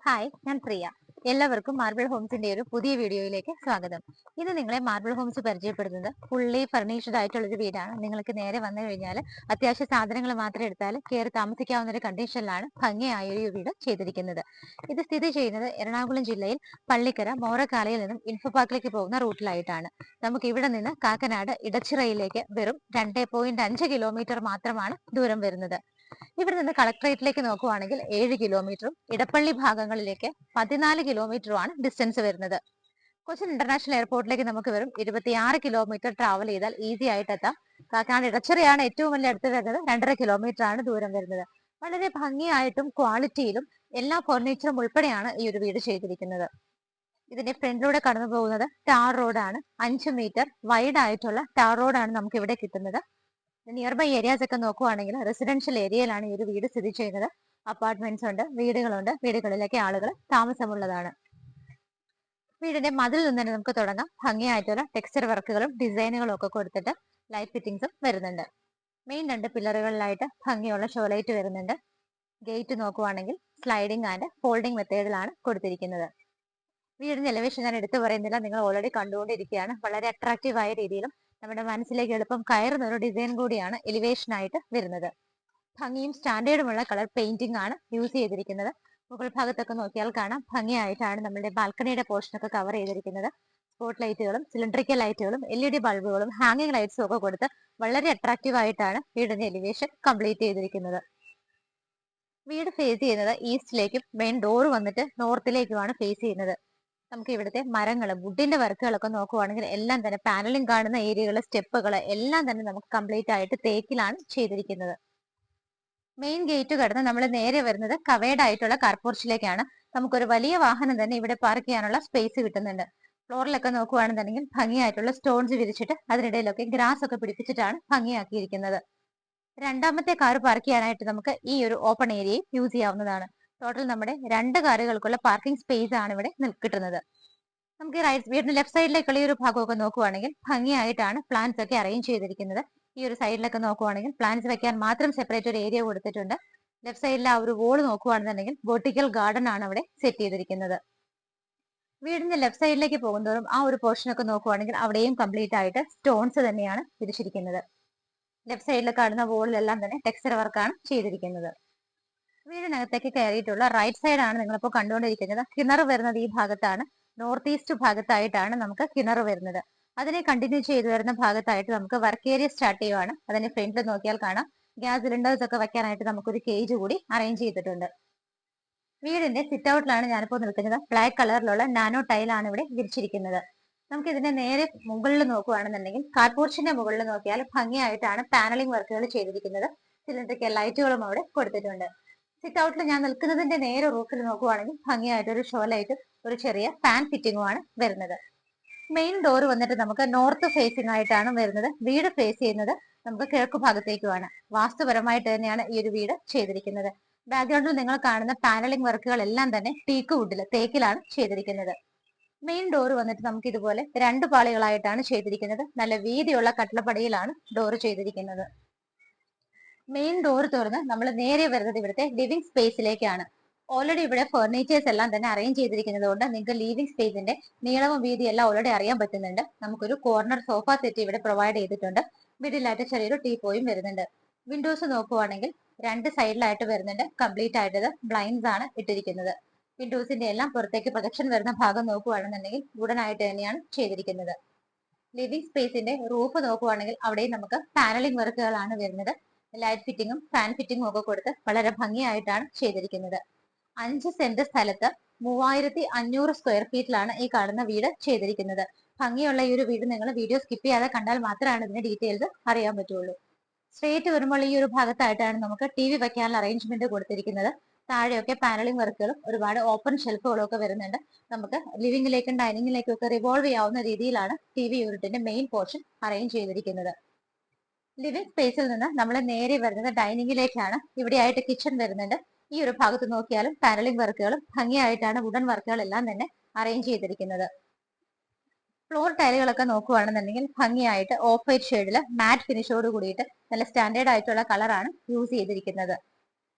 Hi, ഞാൻ പ്രിയ. എല്ലാവർക്കും marble ഹോംസിന്റെ ഒരു പുതിയ വീഡിയോയിലേക്ക് സ്വാഗതം. ഇന്ന് നിങ്ങളെ മാർബിൾ ഹോംസ് പരിചയപ്പെടുന്നത് ഫുള്ളി ഫർണിഷ്ഡ് ആയിട്ടുള്ള ഒരു വീടാണ്. നിങ്ങൾക്ക് നേരെ വന്നു കഴിഞ്ഞാൽ അത്യാവശ്യ സാധനങ്ങൾ മാത്രം എടുത്താൽ കയറി താമസിക്കാവുന്ന ഒരു കണ്ടീഷനിലാണ് ഭംഗിയായ ഒരു വീട് ചെയ്തിരിക്കുന്നത്. ഇത് സ്ഥിതി ചെയ്യുന്നത് എറണാകുളം ജില്ലയിൽ പള്ളിക്കര മോറക്കാലയിൽ നിന്നും ഇൻഫോ പാർക്കിലേക്ക് പോകുന്ന റൂട്ടിലായിട്ടാണ്. നമുക്ക് ഇവിടെ നിന്ന് കാക്കനാട് ഇടച്ചിറയിലേക്ക് വെറും 2.5 കിലോമീറ്റർ മാത്രമാണ് ദൂരം വരുന്നത്. ഇവിടെ നിന്ന് കളക്ടറേറ്റിലേക്ക് നോക്കുവാണെങ്കിൽ 7 കിലോമീറ്ററും ഇടപ്പള്ളി ഭാഗങ്ങളിലേക്ക് 14 കിലോമീറ്ററുമാണ് ഡിസ്റ്റൻസ് വരുന്നത്. കൊച്ചിൻ ഇന്റർനാഷണൽ എയർപോർട്ടിലേക്ക് നമുക്ക് വെറും 26 കിലോമീറ്റർ ട്രാവൽ ചെയ്താൽ ഈസി ആയിട്ട് എത്താം. കാക്കനാട് ഇടച്ചിറയാണ് ഏറ്റവും വലിയ അടുത്ത് വരുന്നത്. 2.5 കിലോമീറ്റർ ആണ് ദൂരം വരുന്നത്. വളരെ ഭംഗിയായിട്ടും ക്വാളിറ്റിയിലും എല്ലാ ഫർണിച്ചറും ഉൾപ്പെടെയാണ് ഈ ഒരു വീട് ചെയ്തിരിക്കുന്നത്. ഇതിന്റെ ഫ്രണ്ടിലൂടെ കടന്നു പോകുന്നത് ടാർ റോഡാണ്. 5 മീറ്റർ വൈഡ് ആയിട്ടുള്ള ടാർ റോഡാണ് നമുക്ക് ഇവിടെ കിട്ടുന്നത്. നിയർ ബൈ ഏരിയാസ് ഒക്കെ നോക്കുവാണെങ്കിൽ റെസിഡൻഷ്യൽ ഏരിയയിലാണ് ഈ ഒരു വീട് സ്ഥിതി ചെയ്യുന്നത്. അപ്പാർട്ട്മെന്റ്സ് ഉണ്ട്, വീടുകളുണ്ട്, വീടുകളിലേക്ക് ആളുകൾ താമസമുള്ളതാണ്. വീടിന്റെ മതിൽ നിന്ന് തന്നെ നമുക്ക് തുടങ്ങാം. ഭംഗിയായിട്ടുള്ള ടെക്സ്ചർ വർക്കുകളും ഡിസൈനുകളും ഒക്കെ കൊടുത്തിട്ട് ലൈറ്റ് ഫിറ്റിംഗ്സും വരുന്നുണ്ട്. മെയിൻ 2 പില്ലറുകളിലായിട്ട് ഭംഗിയുള്ള ഷോലൈറ്റ് വരുന്നുണ്ട്. ഗേറ്റ് നോക്കുവാണെങ്കിൽ സ്ലൈഡിംഗ് ആൻഡ് ഫോൾഡിംഗ് മെത്തേഡിലാണ് കൊടുത്തിരിക്കുന്നത്. വീടിന്റെ എലിവേഷൻ ഞാൻ എടുത്തു പറയുന്നില്ല, നിങ്ങൾ ഓൾറെഡി കണ്ടുകൊണ്ടിരിക്കുകയാണ്. വളരെ അട്രാക്റ്റീവ് ആയ രീതിയിലും നമ്മുടെ മനസ്സിലേക്ക് എളുപ്പം കയറുന്ന ഒരു ഡിസൈൻ കൂടിയാണ് എലിവേഷൻ ആയിട്ട് വരുന്നത്. ഭംഗിയും സ്റ്റാൻഡേർഡുമുള്ള കളർ പെയിന്റിംഗ് ആണ് യൂസ് ചെയ്തിരിക്കുന്നത്. മുകൾ ഭാഗത്തൊക്കെ നോക്കിയാൽ കാണാം ഭംഗിയായിട്ടാണ് നമ്മുടെ ബാൽക്കണിയുടെ പോർഷൻ ഒക്കെ കവർ ചെയ്തിരിക്കുന്നത്. സ്പോട്ട് ലൈറ്റുകളും സിലിണ്ടറിക്കൽ ലൈറ്റുകളും LED ബൾബുകളും ഹാങ്ങിങ് ലൈറ്റ്സും ഒക്കെ കൊടുത്ത് വളരെ അട്രാക്റ്റീവ് ആയിട്ടാണ് വീടിന്റെ എലിവേഷൻ കംപ്ലീറ്റ് ചെയ്തിരിക്കുന്നത്. വീട് ഫേസ് ചെയ്യുന്നത് ഈസ്റ്റിലേക്കും മെയിൻ ഡോർ വന്നിട്ട് നോർത്തിലേക്കുമാണ് ഫേസ് ചെയ്യുന്നത്. നമുക്ക് ഇവിടുത്തെ മരങ്ങൾ, വുഡിന്റെ വർക്കുകളൊക്കെ നോക്കുവാണെങ്കിൽ എല്ലാം തന്നെ പാനലിംഗ് കാണുന്ന ഏരിയകൾ, സ്റ്റെപ്പുകൾ എല്ലാം തന്നെ നമുക്ക് കംപ്ലീറ്റ് ആയിട്ട് തേക്കിലാണ് ചെയ്തിരിക്കുന്നത്. മെയിൻ ഗേറ്റ് കടന്ന് നമ്മൾ നേരെ വരുന്നത് കവേർഡ് ആയിട്ടുള്ള കാർപോർച്ചിലേക്കാണ്. നമുക്കൊരു വലിയ വാഹനം തന്നെ ഇവിടെ പാർക്ക് ചെയ്യാനുള്ള സ്പേസ് കിട്ടുന്നുണ്ട്. ഫ്ലോറിലൊക്കെ നോക്കുവാണെന്നുണ്ടെങ്കിൽ ഭംഗിയായിട്ടുള്ള സ്റ്റോൺസ് വിരിച്ചിട്ട് അതിനിടയിലൊക്കെ ഗ്രാസ് ഒക്കെ പിടിപ്പിച്ചിട്ടാണ് ഭംഗിയാക്കിയിരിക്കുന്നത്. രണ്ടാമത്തെ കാർ പാർക്ക് ചെയ്യാനായിട്ട് നമുക്ക് ഈ ഒരു ഓപ്പൺ ഏരിയയും യൂസ് ചെയ്യാവുന്നതാണ്. ടോട്ടൽ നമ്മുടെ 2 കാറുകൾക്കുള്ള പാർക്കിംഗ് സ്പേസ് ആണ് ഇവിടെ കിട്ടുന്നത്. നമുക്ക് വീടിന്റെ ലെഫ്റ്റ് സൈഡിലേക്കുള്ള ഈ ഒരു ഭാഗമൊക്കെ നോക്കുവാണെങ്കിൽ ഭംഗിയായിട്ടാണ് പ്ലാന്റ്സ് ഒക്കെ അറേഞ്ച് ചെയ്തിരിക്കുന്നത്. ഈ ഒരു സൈഡിലൊക്കെ നോക്കുവാണെങ്കിൽ പ്ലാന്റ്സ് വെക്കാൻ മാത്രം സെപ്പറേറ്റ് ഒരു ഏരിയ കൊടുത്തിട്ടുണ്ട്. ലെഫ്റ്റ് സൈഡിലെ ആ ഒരു വോൾ നോക്കുവാണെന്നുണ്ടെങ്കിൽ വെർട്ടിക്കൽ ഗാർഡൻ ആണ് അവിടെ സെറ്റ് ചെയ്തിരിക്കുന്നത്. വീടിന്റെ ലെഫ്റ്റ് സൈഡിലേക്ക് പോകുന്നതോറും ആ ഒരു പോർഷൻ ഒക്കെ നോക്കുവാണെങ്കിൽ അവിടെയും കംപ്ലീറ്റ് ആയിട്ട് സ്റ്റോൺസ് തന്നെയാണ് വിരിച്ചിരിക്കുന്നത്. ലെഫ്റ്റ് സൈഡിൽ കാണുന്ന വോളിലെല്ലാം തന്നെ ടെക്സ്ചർ വർക്കാണ് ചെയ്തിരിക്കുന്നത്. വീടിനകത്തേക്ക് കയറിയിട്ടുള്ള റൈറ്റ് സൈഡ് ആണ് നിങ്ങളിപ്പോൾ കണ്ടുകൊണ്ടിരിക്കുന്നത്. കിണർ വരുന്നത് ഈ ഭാഗത്താണ്. നോർത്ത് ഈസ്റ്റ് ഭാഗത്തായിട്ടാണ് നമുക്ക് കിണർ വരുന്നത്. അതിനെ കണ്ടിന്യൂ ചെയ്തു വരുന്ന ഭാഗത്തായിട്ട് നമുക്ക് വർക്ക് ഏരിയ സ്റ്റാർട്ട് ചെയ്യുവാണ്. അതിന്റെ ഫ്രണ്ടിൽ നോക്കിയാൽ കാണാം ഗ്യാസ് സിലിണ്ടേഴ്സ് ഒക്കെ വെക്കാനായിട്ട് നമുക്കൊരു കേജ് കൂടി അറേഞ്ച് ചെയ്തിട്ടുണ്ട്. വീടിന്റെ സിറ്റ് ഔട്ടിലാണ് ഞാനിപ്പോൾ നിൽക്കുന്നത്. ബ്ലാക്ക് കളറിലുള്ള നാനോ ടൈലാണ് ഇവിടെ വിരിച്ചിരിക്കുന്നത്. നമുക്ക് ഇതിന്റെ നേരെ മുകളിൽ നോക്കുകയാണെന്നുണ്ടെങ്കിൽ കാർപോർച്ചിന്റെ മുകളിൽ നോക്കിയാൽ ഭംഗിയായിട്ടാണ് പാനലിംഗ് വർക്കുകൾ ചെയ്തിരിക്കുന്നത്. സിലിണ്ടറിക്കൽ ലൈറ്റുകളും അവിടെ കൊടുത്തിട്ടുണ്ട്. സിറ്റ് ഔട്ടിൽ ഞാൻ നിൽക്കുന്നതിന്റെ നേരെ റൂഫിൽ നോക്കുവാണെങ്കിൽ ഭംഗിയായിട്ട് ഒരു ഷോ ലൈറ്റ്, ഒരു ചെറിയ ഫാൻ ഫിറ്റിംഗുമാണ് വരുന്നത്. മെയിൻ ഡോർ വന്നിട്ട് നമുക്ക് നോർത്ത് ഫേസിംഗ് ആയിട്ടാണ് വരുന്നത്. വീട് ഫേസ് ചെയ്യുന്നത് നമുക്ക് കിഴക്ക് ഭാഗത്തേക്കുമാണ്. വാസ്തുപരമായിട്ട് തന്നെയാണ് ഈ ഒരു വീട് ചെയ്തിരിക്കുന്നത്. ബാക്ക്ഗ്രൗണ്ടിൽ നിങ്ങൾ കാണുന്ന പാനലിംഗ് വർക്കുകൾ എല്ലാം തന്നെ ടീക്ക് വുഡിൽ, തേക്കിലാണ് ചെയ്തിരിക്കുന്നത്. മെയിൻ ഡോർ വന്നിട്ട് നമുക്ക് ഇതുപോലെ 2 പാളികളായിട്ടാണ് ചെയ്തിരിക്കുന്നത്. നല്ല വീതിയുള്ള കട്ടിളപ്പടിയിലാണ് ഡോർ ചെയ്തിരിക്കുന്നത്. മെയിൻ ഡോർ തുറന്ന് നമ്മൾ നേരെ വരുന്നത് ഇവിടുത്തെ ലിവിംഗ് സ്പേസിലേക്കാണ്. ഓൾറെഡി ഇവിടെ ഫർണിച്ചേഴ്സ് എല്ലാം തന്നെ അറേഞ്ച് ചെയ്തിരിക്കുന്നത് കൊണ്ട് നിങ്ങൾക്ക് ലിവിംഗ് സ്പേസിന്റെ നീളവും വീതിയും എല്ലാം ഓൾറെഡി അറിയാൻ പറ്റുന്നുണ്ട്. നമുക്കൊരു കോർണർ സോഫ സെറ്റ് ഇവിടെ പ്രൊവൈഡ് ചെയ്തിട്ടുണ്ട്. മിഡിലായിട്ട് ചെറിയൊരു ടീപ്പോയും വരുന്നുണ്ട്. വിൻഡോസ് നോക്കുവാണെങ്കിൽ 2 സൈഡിലായിട്ട് വരുന്നുണ്ട്. കംപ്ലീറ്റ് ആയിട്ട് ബ്ലൈൻഡ്സ് ആണ് ഇട്ടിരിക്കുന്നത്. വിൻഡോസിന്റെ എല്ലാം പുറത്തേക്ക് പ്രൊജക്ഷൻ വരുന്ന ഭാഗം നോക്കുവാണെന്നുണ്ടെങ്കിൽ വുഡൻ ആയിട്ട് തന്നെയാണ് ചെയ്തിരിക്കുന്നത്. ലിവിംഗ് സ്പേസിന്റെ റൂഫ് നോക്കുവാണെങ്കിൽ അവിടെയും നമുക്ക് പാനലിംഗ് വർക്കുകളാണ് വരുന്നത്. ലൈറ്റ് ഫിറ്റിങ്ങും ഫാൻ ഫിറ്റിങ്ങും ഒക്കെ കൊടുത്ത് വളരെ ഭംഗിയായിട്ടാണ് ചെയ്തിരിക്കുന്നത്. 5 സെന്റ് സ്ഥലത്ത് 3500 സ്ക്വയർ ഫീറ്റിലാണ് ഈ കാണുന്ന വീട് ചെയ്തിരിക്കുന്നത്. ഭംഗിയുള്ള ഈ ഒരു വീട് നിങ്ങൾ വീഡിയോ സ്കിപ്പ് ചെയ്യാതെ കണ്ടാൽ മാത്രമാണ് ഇതിന്റെ ഡീറ്റെയിൽസ് അറിയാൻ പറ്റുള്ളൂ. സ്ട്രേറ്റ് വരുമ്പോൾ ഈ ഒരു ഭാഗത്തായിട്ടാണ് നമുക്ക് ടി വി വെക്കാനുള്ള അറേഞ്ച്മെന്റ് കൊടുത്തിരിക്കുന്നത്. താഴെയൊക്കെ പാനലിംഗ് വർക്കുകളും ഒരുപാട് ഓപ്പൺ ഷെൽഫുകളും ഒക്കെ വരുന്നുണ്ട്. നമുക്ക് ലിവിംഗിലേക്കും ഡൈനിങ്ങിലേക്കും ഒക്കെ റിവോൾവ് ചെയ്യാവുന്ന രീതിയിലാണ് ടി വി യൂണിറ്റിന്റെ മെയിൻ പോർഷൻ അറേഞ്ച് ചെയ്തിരിക്കുന്നത്. ലിവിംഗ് സ്പേസിൽ നിന്ന് നമ്മൾ നേരെ വരുന്നത് ഡൈനിങ്ങിലേക്കാണ്. ഇവിടെയായിട്ട് കിച്ചൺ വരുന്നുണ്ട്. ഈ ഒരു ഭാഗത്ത് നോക്കിയാലും പാനലിംഗ് വർക്കുകളും ഭംഗിയായിട്ടാണ് വുഡൻ വർക്കുകളെല്ലാം തന്നെ അറേഞ്ച് ചെയ്തിരിക്കുന്നത്. ഫ്ലോർ ടൈലുകളൊക്കെ നോക്കുകയാണെന്നുണ്ടെങ്കിൽ ഭംഗിയായിട്ട് ഓഫ് വൈറ്റ് ഷെയ്ഡിൽ മാറ്റ് ഫിനിഷോട് കൂടിയിട്ട് നല്ല സ്റ്റാൻഡേർഡ് ആയിട്ടുള്ള കളറാണ് യൂസ് ചെയ്തിരിക്കുന്നത്.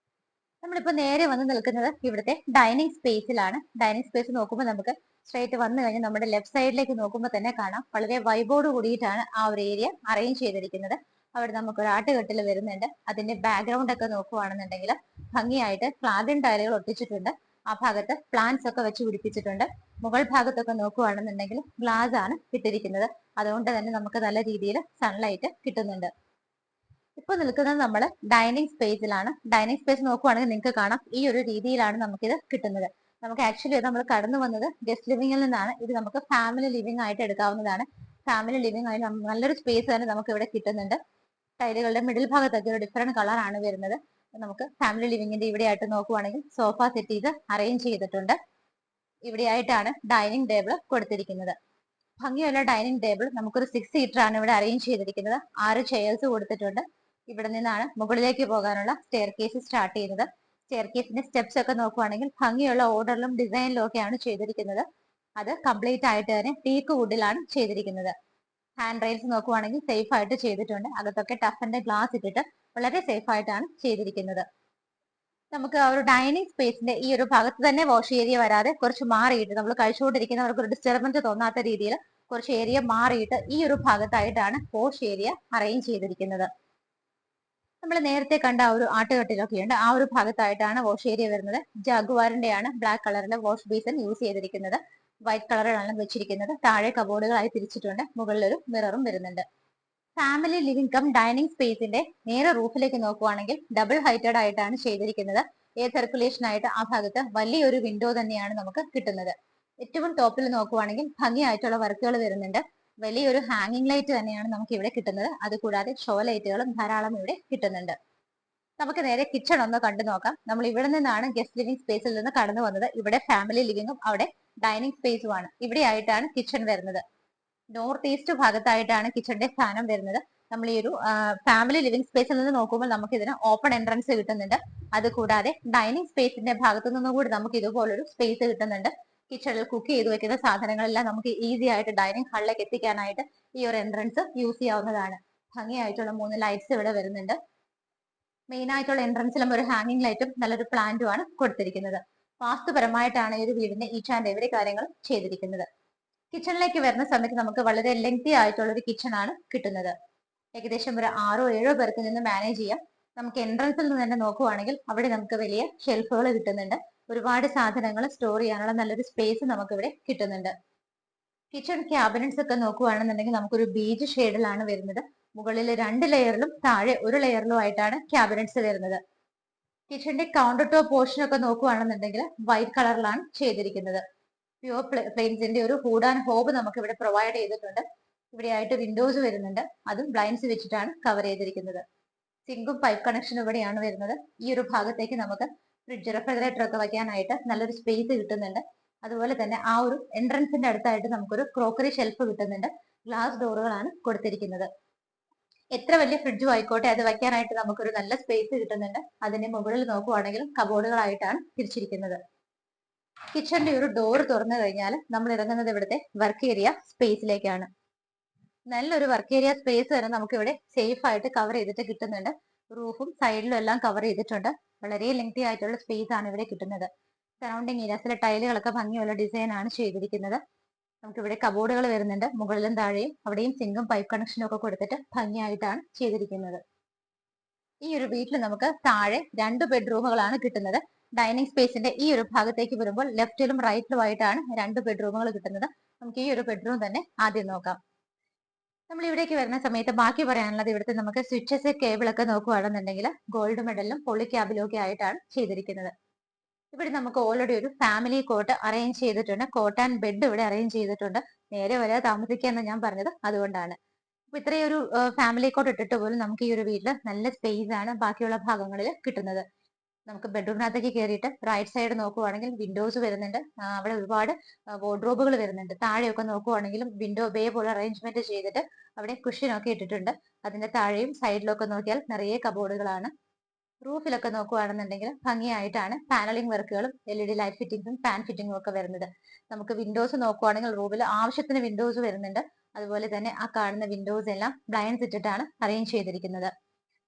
നമ്മളിപ്പോ നേരെ വന്ന് നിൽക്കുന്നത് ഇവിടുത്തെ ഡൈനിങ് സ്പേസിലാണ്. ഡൈനിങ് സ്പേസ് നോക്കുമ്പോൾ നമുക്ക് സ്ട്രേറ്റ് വന്നു കഴിഞ്ഞാൽ നമ്മുടെ ലെഫ്റ്റ് സൈഡിലേക്ക് നോക്കുമ്പോൾ തന്നെ കാണാം വളരെ വൈബോട് കൂടിയിട്ടാണ് ആ ഒരു ഏരിയ അറേഞ്ച് ചെയ്തിരിക്കുന്നത്. അവിടെ നമുക്ക് ഒരു ആട്ടുകെട്ടിൽ വരുന്നുണ്ട്. അതിന്റെ ബാക്ക്ഗ്രൗണ്ട് ഒക്കെ നോക്കുവാണെന്നുണ്ടെങ്കിൽ ഭംഗിയായിട്ട് ക്ലാഡിൻ ടൈലുകൾ ഒട്ടിച്ചിട്ടുണ്ട്. ആ ഭാഗത്ത് പ്ലാന്റ്സ് ഒക്കെ വെച്ച് പിടിപ്പിച്ചിട്ടുണ്ട്. മുകൾ ഭാഗത്തൊക്കെ നോക്കുവാണെന്നുണ്ടെങ്കിൽ ഗ്ലാസ് ആണ് ഇട്ടിരിക്കുന്നത്. അതുകൊണ്ട് തന്നെ നമുക്ക് നല്ല രീതിയിൽ സൺലൈറ്റ് കിട്ടുന്നുണ്ട്. ഇപ്പൊ നിൽക്കുന്നത് നമ്മൾ ഡൈനിങ് സ്പേസിലാണ്. ഡൈനിങ് സ്പേസ് നോക്കുവാണെങ്കിൽ നിങ്ങൾക്ക് കാണാം ഈ ഒരു രീതിയിലാണ് നമുക്കിത് കിട്ടുന്നത്. നമുക്ക് ആക്ച്വലി നമ്മൾ കടന്നു വന്നത് ഗസ്റ്റ് ലിവിംഗിൽ നിന്നാണ്. ഇത് നമുക്ക് ഫാമിലി ലിവിംഗ് ആയിട്ട് എടുക്കാവുന്നതാണ്. ഫാമിലി ലിവിംഗ് ആയിട്ട് നല്ലൊരു സ്പേസ് തന്നെ നമുക്ക് ഇവിടെ കിട്ടുന്നുണ്ട്. ടൈലുകളുടെ മിഡിൽ ഭാഗത്തൊക്കെ ഒരു ഡിഫറെന്റ് കളറാണ് വരുന്നത്. നമുക്ക് ഫാമിലി ലിവിംഗിന്റെ ഇവിടെ ആയിട്ട് നോക്കുവാണെങ്കിൽ സോഫ സെറ്റ് ചെയ്ത് അറേഞ്ച് ചെയ്തിട്ടുണ്ട്. ഇവിടെയായിട്ടാണ് ഡൈനിങ് ടേബിൾ കൊടുത്തിരിക്കുന്നത്. ഭംഗിയുള്ള ഡൈനിങ് ടേബിൾ നമുക്കൊരു 6 സീറ്റർ ആണ് ഇവിടെ അറേഞ്ച് ചെയ്തിരിക്കുന്നത്. 6 ചെയർസ് കൊടുത്തിട്ടുണ്ട്. ഇവിടെ നിന്നാണ് മുകളിലേക്ക് പോകാനുള്ള സ്റ്റെയർ കേസ് സ്റ്റാർട്ട് ചെയ്യുന്നത്. സ്റ്റെയർ കേസിന്റെ സ്റ്റെപ്സ് ഒക്കെ നോക്കുവാണെങ്കിൽ ഭംഗിയുള്ള ഓർഡറിലും ഡിസൈനിലും ഒക്കെയാണ് ചെയ്തിരിക്കുന്നത്. അത് കംപ്ലീറ്റ് ആയിട്ട് തന്നെ ടീക്ക് വുഡിലാണ് ചെയ്തിരിക്കുന്നത്. ഹാൻഡ് റെയിൽസ് നോക്കുവാണെങ്കിൽ സേഫ് ആയിട്ട് ചെയ്തിട്ടുണ്ട്. അകത്തൊക്കെ ടഫന്റെ ഗ്ലാസ് ഇട്ടിട്ട് വളരെ സേഫ് ആയിട്ടാണ് ചെയ്തിരിക്കുന്നത്. നമുക്ക് ആ ഒരു ഡൈനിങ് സ്പേസിന്റെ ഈ ഒരു ഭാഗത്ത് തന്നെ വാഷ് ഏരിയ വരാതെ കുറച്ച് മാറിയിട്ട് നമ്മൾ കഴിച്ചുകൊണ്ടിരിക്കുന്നവർക്ക് ഒരു ഡിസ്റ്റർബൻസ് തോന്നാത്ത രീതിയിൽ കുറച്ച് ഏരിയ മാറിയിട്ട് ഈ ഒരു ഭാഗത്തായിട്ടാണ് വാഷ് ഏരിയ അറേഞ്ച് ചെയ്തിരിക്കുന്നത്. നമ്മൾ നേരത്തെ കണ്ട ആ ഒരു ആട്ടുകട്ടിലൊക്കെ ഉണ്ട്. ആ ഒരു ഭാഗത്തായിട്ടാണ് വാഷ് ഏരിയ വരുന്നത്. ജാഗ്വാറിന്റെ ആണ് ബ്ലാക്ക് കളറിലെ വാഷ് ബേസിൻ യൂസ് ചെയ്തിരിക്കുന്നത്. വൈറ്റ് കളറിലാണ് വെച്ചിരിക്കുന്നത്. താഴെ കബോർഡുകളായി തിരിച്ചിട്ടുണ്ട്. മുകളിലൊരു മിററും വരുന്നുണ്ട്. ഫാമിലി ലിവിംഗ് കം ഡൈനിങ് സ്പേസിന്റെ നേരെ റൂഫിലേക്ക് നോക്കുവാണെങ്കിൽ ഡബിൾ ഹൈറ്റഡ് ആയിട്ടാണ് ചെയ്തിരിക്കുന്നത്. എയർ സർക്കുലേഷൻ ആയിട്ട് ആ ഭാഗത്ത് വലിയൊരു വിൻഡോ തന്നെയാണ് നമുക്ക് കിട്ടുന്നത്. ഏറ്റവും ടോപ്പിൽ നോക്കുവാണെങ്കിൽ ഭംഗിയായിട്ടുള്ള വർക്കുകൾ വരുന്നുണ്ട്. വലിയൊരു ഹാങ്ങിങ് ലൈറ്റ് തന്നെയാണ് നമുക്ക് ഇവിടെ കിട്ടുന്നത്. അതുകൂടാതെ ഷോ ലൈറ്റുകളും ധാരാളം ഇവിടെ കിട്ടുന്നുണ്ട്. നമുക്ക് നേരെ കിച്ചൺ ഒന്ന് കണ്ടു നോക്കാം. നമ്മൾ ഇവിടെ നിന്നാണ് ഗസ്റ്റ് ലിവിംഗ് സ്പേസിൽ നിന്ന് കടന്നു വന്നത്. ഇവിടെ ഫാമിലി ലിവിംഗും അവിടെ ഡൈനിങ് സ്പേസുമാണ്. ഇവിടെ ആയിട്ടാണ് കിച്ചൺ വരുന്നത്. നോർത്ത് ഈസ്റ്റ് ഭാഗത്തായിട്ടാണ് കിച്ചന്റെ സ്ഥാനം വരുന്നത്. നമ്മൾ ഈ ഒരു ഫാമിലി ലിവിംഗ് സ്പേസിൽ നിന്ന് നോക്കുമ്പോൾ നമുക്ക് ഇതിന് ഓപ്പൺ എൻട്രൻസ് കിട്ടുന്നുണ്ട്. അതുകൂടാതെ ഡൈനിങ് സ്പേസിന്റെ ഭാഗത്തു നിന്നും കൂടി നമുക്ക് ഇതുപോലൊരു സ്പേസ് കിട്ടുന്നുണ്ട്. കിച്ചണിൽ കുക്ക് ചെയ്ത് വെക്കുന്ന സാധനങ്ങളെല്ലാം നമുക്ക് ഈസി ആയിട്ട് ഡൈനിങ് ഹാളിലേക്ക് എത്തിക്കാനായിട്ട് ഈ ഒരു എൻട്രൻസ് യൂസ് ചെയ്യാവുന്നതാണ്. ഭംഗിയായിട്ടുള്ള 3 ലൈറ്റ്സ് ഇവിടെ വരുന്നുണ്ട്. മെയിൻ ആയിട്ടുള്ള എൻട്രൻസിലും ഒരു ഹാങ്ങിങ് ലൈറ്റും നല്ലൊരു പ്ലാന്റും ആണ് കൊടുത്തിരിക്കുന്നത്. വാസ്തുപരമായിട്ടാണ് ഈ ഒരു വീടിന്റെ ഈച്ച് ആൻഡ് എവറി കാര്യങ്ങൾ ചെയ്തിരിക്കുന്നത്. കിച്ചണിലേക്ക് വരുന്ന സമയത്ത് നമുക്ക് വളരെ ലെങ്തി ആയിട്ടുള്ള ഒരു കിച്ചൺ ആണ് കിട്ടുന്നത്. ഏകദേശം ഒരു 6-7 പേർക്ക് നിന്ന് മാനേജ് ചെയ്യാം. നമുക്ക് എൻട്രൻസിൽ നിന്ന് തന്നെ നോക്കുവാണെങ്കിൽ അവിടെ നമുക്ക് വലിയ ഷെൽഫുകൾ കിട്ടുന്നുണ്ട്. ഒരുപാട് സാധനങ്ങൾ സ്റ്റോർ ചെയ്യാനുള്ള നല്ലൊരു സ്പേസ് നമുക്ക് ഇവിടെ കിട്ടുന്നുണ്ട്. കിച്ചൺ ക്യാബിനറ്റ്സ് ഒക്കെ നോക്കുവാണെന്നുണ്ടെങ്കിൽ നമുക്കൊരു ബീജ് ഷെയ്ഡിലാണ് വരുന്നത്. മുകളിൽ 2 ലെയറിലും താഴെ 1 ലെയറിലും ആയിട്ടാണ് ക്യാബിനറ്റ്സ് വരുന്നത്. കിച്ചന്റെ കൗണ്ടർ ടോപ്പ് പോർഷൻ ഒക്കെ നോക്കുവാണെന്നുണ്ടെങ്കിൽ വൈറ്റ് കളറിലാണ് ചെയ്തിരിക്കുന്നത്. പ്യുവർ പ്ലെയിൻസിന്റെ ഒരു ഹൂഡ് ആൻഡ് ഹോബ് നമുക്ക് ഇവിടെ പ്രൊവൈഡ് ചെയ്തിട്ടുണ്ട്. ഇവിടെ ആയിട്ട് വിൻഡോസ് വരുന്നുണ്ട്. അതും ബ്ലൈൻഡ്സ് വെച്ചിട്ടാണ് കവർ ചെയ്തിരിക്കുന്നത്. സിങ്കും പൈപ്പ് കണക്ഷനും ഇവിടെയാണ് വരുന്നത്. ഈ ഒരു ഭാഗത്തേക്ക് നമുക്ക് ഫ്രിഡ്ജ് റെഫ്രിജറേറ്റർ ഒക്കെ വയ്ക്കാനായിട്ട് നല്ലൊരു സ്പേസ് കിട്ടുന്നുണ്ട്. അതുപോലെ തന്നെ ആ ഒരു എൻട്രൻസിന്റെ അടുത്തായിട്ട് നമുക്കൊരു ക്രോക്കറി ഷെൽഫ് കിട്ടുന്നുണ്ട്. ഗ്ലാസ് ഡോറുകളാണ് കൊടുത്തിരിക്കുന്നത്. എത്ര വലിയ ഫ്രിഡ്ജും ആയിക്കോട്ടെ അത് വയ്ക്കാനായിട്ട് നമുക്കൊരു നല്ല സ്പേസ് കിട്ടുന്നുണ്ട്. അതിന്റെ മുകളിൽ നോക്കുവാണെങ്കിലും കബോർഡുകളായിട്ടാണ് തിരിച്ചിരിക്കുന്നത്. കിച്ചന്റെ ഒരു ഡോർ തുറന്നു കഴിഞ്ഞാൽ നമ്മൾ ഇറങ്ങുന്നത് ഇവിടുത്തെ വർക്ക് ഏരിയ സ്പേസിലേക്കാണ്. നല്ലൊരു വർക്ക് ഏരിയ സ്പേസ് തന്നെ നമുക്ക് ഇവിടെ സേഫ് ആയിട്ട് കവർ ചെയ്തിട്ട് കിട്ടുന്നുണ്ട്. റൂഫും സൈഡിലും എല്ലാം കവർ ചെയ്തിട്ടുണ്ട്. വളരെ ലെങ്തി ആയിട്ടുള്ള സ്പേസ് ആണ് ഇവിടെ കിട്ടുന്നത്. സറൗണ്ടിങ് ഏരിയാസിലെ ടൈലുകളൊക്കെ ഭംഗിയുള്ള ഡിസൈൻ ആണ് ചെയ്തിരിക്കുന്നത്. നമുക്ക് ഇവിടെ കബോർഡുകൾ വരുന്നുണ്ട്. മുകളിലും താഴെയും അവിടെയും സിങ്കും പൈപ്പ് കണക്ഷനും ഒക്കെ കൊടുത്തിട്ട് ഭംഗിയായിട്ടാണ് ചെയ്തിരിക്കുന്നത്. ഈ ഒരു വീട്ടിൽ നമുക്ക് താഴെ 2 ബെഡ്റൂമുകളാണ് കിട്ടുന്നത്. ഡൈനിങ് സ്പേസിന്റെ ഈ ഒരു ഭാഗത്തേക്ക് വരുമ്പോൾ ലെഫ്റ്റിലും റൈറ്റിലും ആയിട്ടാണ് 2 ബെഡ്റൂമുകൾ കിട്ടുന്നത്. നമുക്ക് ഈ ഒരു ബെഡ്റൂം തന്നെ ആദ്യം നോക്കാം. നമ്മൾ ഇവിടേക്ക് വരുന്ന സമയത്ത് ബാക്കി പറയാനുള്ളത് ഇവിടുത്തെ നമുക്ക് സ്വിച്ചസ് കേബിൾ ഒക്കെ നോക്കുകയാണെന്നുണ്ടെങ്കിൽ ഗോൾഡ് മെഡലും പോളി ക്യാബിലും ഒക്കെ ആയിട്ടാണ് ചെയ്തിരിക്കുന്നത്. ഇവിടെ നമുക്ക് ഓൾറെഡി ഒരു ഫാമിലി കോട്ട് അറേഞ്ച് ചെയ്തിട്ടുണ്ട്. കോട്ട് ആൻഡ് ബെഡ് ഇവിടെ അറേഞ്ച് ചെയ്തിട്ടുണ്ട്. നേരെ വരെ താമസിക്കാന്ന് ഞാൻ പറഞ്ഞത് അതുകൊണ്ടാണ്. അപ്പൊ ഇത്രയും ഒരു ഫാമിലി കോട്ട് ഇട്ടിട്ട് പോലും നമുക്ക് ഈ ഒരു വീട്ടിൽ നല്ല സ്പേസ് ആണ് ബാക്കിയുള്ള ഭാഗങ്ങളിൽ കിട്ടുന്നത്. നമുക്ക് ബെഡ്റൂമിനകത്തേക്ക് കയറിയിട്ട് റൈറ്റ് സൈഡ് നോക്കുവാണെങ്കിൽ വിൻഡോസ് വരുന്നുണ്ട്. അവിടെ ഒരുപാട് വാർഡ്രോബുകൾ വരുന്നുണ്ട്. താഴെയൊക്കെ നോക്കുവാണെങ്കിലും വിൻഡോ ബേ പോലെ അറേഞ്ച്മെന്റ് ചെയ്തിട്ട് അവിടെ കുഷ്യനൊക്കെ ഇട്ടിട്ടുണ്ട്. അതിന്റെ താഴെയും സൈഡിലൊക്കെ നോക്കിയാൽ നിറയെ കബോർഡുകളാണ്. റൂഫിലൊക്കെ നോക്കുവാണെന്നുണ്ടെങ്കിൽ ഭംഗിയായിട്ടാണ് പാനലിംഗ് വർക്കുകളും LED ലൈറ്റ് ഫിറ്റിംഗ്സും ഫാൻ ഫിറ്റിംഗും ഒക്കെ വരുന്നത്. നമുക്ക് വിൻഡോസ് നോക്കുവാണെങ്കിൽ റൂമിൽ ആവശ്യത്തിന് വിൻഡോസ് വരുന്നുണ്ട്. അതുപോലെ തന്നെ ആ കാണുന്ന വിൻഡോസ് എല്ലാം ബ്ലൈൻഡ്സ് ഇട്ടിട്ടാണ് അറേഞ്ച് ചെയ്തിരിക്കുന്നത്.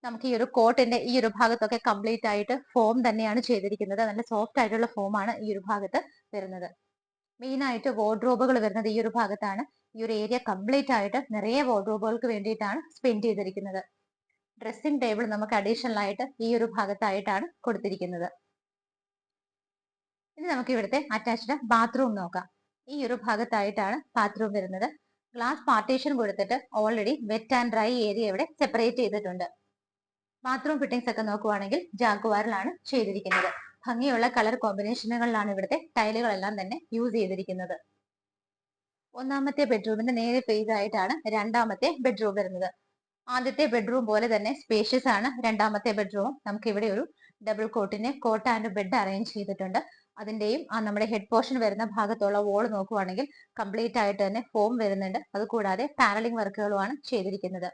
നമുക്ക് ഈ ഒരു കോട്ടിന്റെ ഈ ഒരു ഭാഗത്തൊക്കെ കംപ്ലീറ്റ് ആയിട്ട് ഫോം തന്നെയാണ് ചെയ്തിരിക്കുന്നത്. നല്ല സോഫ്റ്റ് ആയിട്ടുള്ള ഫോമാണ് ഈ ഒരു ഭാഗത്ത് വരുന്നത്. മെയിൻ ആയിട്ട് വാർഡ്രോബുകൾ വരുന്നത് ഈ ഒരു ഭാഗത്താണ്. ഈ ഒരു ഏരിയ കംപ്ലീറ്റ് ആയിട്ട് നിറയെ വാർഡ്രോബുകൾക്ക് വേണ്ടിയിട്ടാണ് സ്പെൻഡ് ചെയ്തിരിക്കുന്നത്. ഡ്രസ്സിംഗ് ടേബിൾ നമുക്ക് അഡീഷണൽ ആയിട്ട് ഈ ഒരു ഭാഗത്തായിട്ടാണ് കൊടുത്തിരിക്കുന്നത്. ഇനി നമുക്ക് ഇവിടുത്തെ അറ്റാച്ച്ഡ് ബാത്റൂം നോക്കാം. ഈ ഒരു ഭാഗത്തായിട്ടാണ് ബാത്റൂം വരുന്നത്. ഗ്ലാസ് പാർട്ടീഷൻ കൊടുത്തിട്ട് already wet and dry area ഇവിടെ സെപ്പറേറ്റ് ചെയ്തിട്ടുണ്ട്. ബാത്റൂം ഫിറ്റിംഗ്സ് ഒക്കെ നോക്കുവാണെങ്കിൽ ജാഗ്വാറിലാണ് ചെയ്തിരിക്കുന്നത്. ഭംഗിയുള്ള കളർ കോമ്പിനേഷനുകളിലാണ് ഇവിടുത്തെ ടൈലുകളെല്ലാം തന്നെ യൂസ് ചെയ്തിരിക്കുന്നത്. ഒന്നാമത്തെ ബെഡ്റൂമിന്റെ നേരെ ഫേസ് ആയിട്ടാണ് രണ്ടാമത്തെ ബെഡ്റൂം വരുന്നത്. ആദ്യത്തെ ബെഡ്റൂം പോലെ തന്നെ സ്പേഷ്യസ് ആണ് രണ്ടാമത്തെ ബെഡ്റൂം. നമുക്ക് ഇവിടെ ഒരു double cot and bed arrange ചെയ്തിട്ടുണ്ട്. അതിന്റെയും നമ്മുടെ ഹെഡ് പോർഷൻ വരുന്ന ഭാഗത്തുള്ള വോൾ നോക്കുവാണെങ്കിൽ കംപ്ലീറ്റ് ആയിട്ട് തന്നെ ഫോം വരുന്നുണ്ട്. അതുകൂടാതെ പാനലിംഗ് വർക്കുകളുമാണ് ചെയ്തിരിക്കുന്നത്.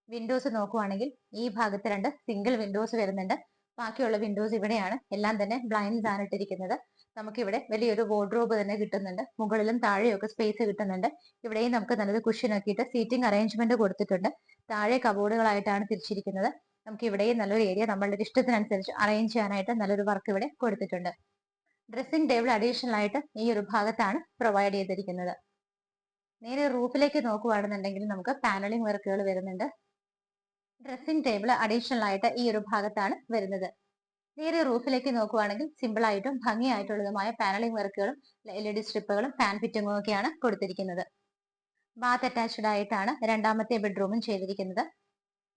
വിൻഡോസ് നോക്കുവാണെങ്കിൽ ഈ ഭാഗത്ത് 2 സിംഗിൾ വിൻഡോസ് വരുന്നുണ്ട്. ബാക്കിയുള്ള വിൻഡോസ് ഇവിടെയാണ്. എല്ലാം തന്നെ ബ്ലൈൻഡ്സ് ആണ് ഇട്ടിരിക്കുന്നത്. നമുക്കിവിടെ വലിയൊരു വാർഡ്രോബ് തന്നെ കിട്ടുന്നുണ്ട്. മുകളിലും താഴെയൊക്കെ സ്പേസ് കിട്ടുന്നുണ്ട്. ഇവിടെയും നമുക്ക് നല്ലൊരു കുഷ്യൻ ആക്കിയിട്ട് സീറ്റിംഗ് അറേഞ്ച്മെന്റ് കൊടുത്തിട്ടുണ്ട്. താഴെ കബോർഡുകളായിട്ടാണ് തിരിച്ചിരിക്കുന്നത്. നമുക്ക് ഇവിടെയും നല്ലൊരു ഏരിയ നമ്മളുടെ ഇഷ്ടത്തിനനുസരിച്ച് അറേഞ്ച് ചെയ്യാനായിട്ട് നല്ലൊരു വർക്ക് ഇവിടെ കൊടുത്തിട്ടുണ്ട്. ഡ്രസ്സിംഗ് ടേബിൾ അഡീഷണൽ ആയിട്ട് ഈ ഒരു ഭാഗത്താണ് പ്രൊവൈഡ് ചെയ്തിരിക്കുന്നത്. നേരെ റൂഫിലേക്ക് നോക്കുവാണെന്നുണ്ടെങ്കിൽ നമുക്ക് പാനലിംഗ് വർക്കുകൾ വരുന്നുണ്ട്. ഡ്രസ്സിംഗ് ടേബിൾ അഡീഷണൽ ആയിട്ട് ഈ ഒരു ഭാഗത്താണ് വരുന്നത്. നേരെ റൂഫിലേക്ക് നോക്കുവാണെങ്കിൽ സിമ്പിൾ ആയിട്ടും ഭംഗിയായിട്ടുള്ളതുമായ പാനലിംഗ് വർക്കുകളും LED സ്ട്രിപ്പുകളും ഫാൻ ഫിറ്റിംഗും ഒക്കെയാണ് കൊടുത്തിരിക്കുന്നത്. ബാത്ത് അറ്റാച്ച്ഡ് ആയിട്ടാണ് രണ്ടാമത്തെ ബെഡ്റൂമും ചെയ്തിരിക്കുന്നത്.